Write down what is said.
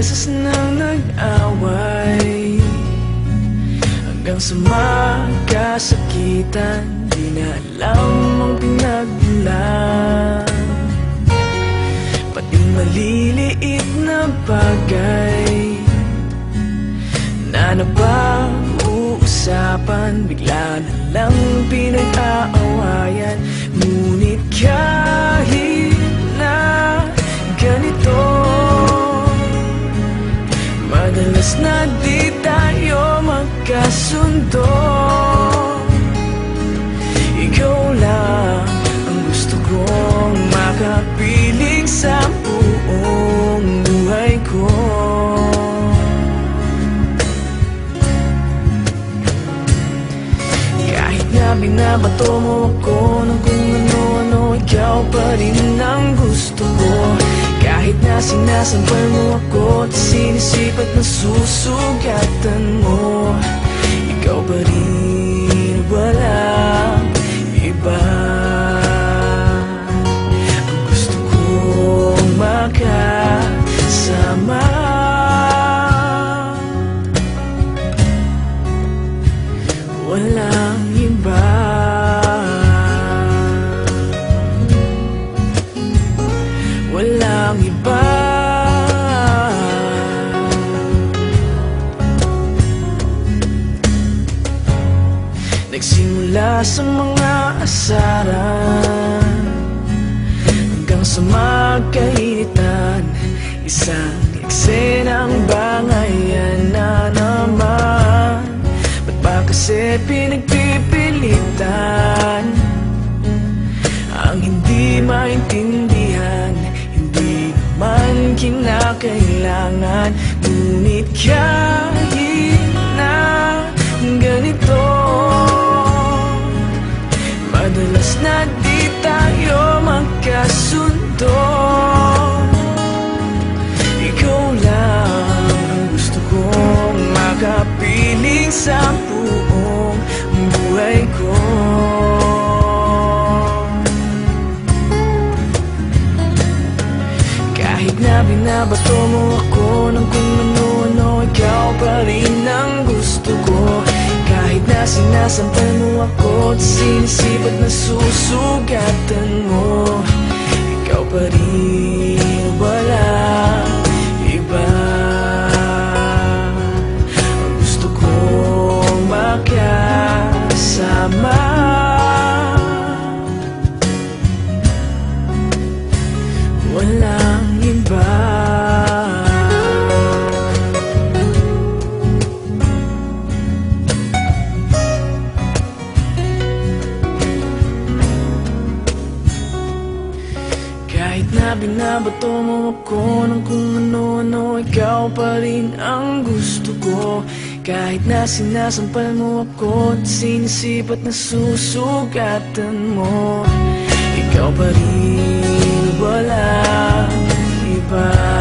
beses nang nag-away, hanggang sa magkasakitan. Di na alam ang pinagmulan, pati maliliit na bagay na napag-uusapan, bigla na lang pinag-aawayan. Ngunit kahit na ganito, madalas na di tayo magkasundo. Ikaw lang ang gusto kong makapiling sa buong buhay ko. Kahit na binabato mo ako ng kung ano-ano, ikaw pa rin ang gusto ko. Kahit na sinasampal mo ako at sinisipat na susugatan mo, ikaw pa rin, walang iba. Ang gusto kong makasama, walang iba. Walang iba. Nagsimula sa mga asaran hanggang sa magkainitan, isang eksenang bangayan na naman. Ba't ba kasi pinagpipilitan ang hindi maintindihan? Hindi naman kinakailangan. Ngunit kahit na ganito, madalas na di tayo magkasundo. Ikaw lang ang gusto kong makapiling sa buong buhay ko. Kahit na binabato mo ako ng kung ano-ano, ikaw pa rin ang gusto ko. Kahit na sinasampal mo ako at sinisipat na susugatan mo, ikaw pa rin, walang iba. Ang gusto kong makasama, walang iba. Kahit na binabato mo ako ng kung ano-ano, ikaw pa rin ang gusto ko. Kahit na sinasampal mo ako at sinisipat na susugatan mo, ikaw pa rin, walang iba.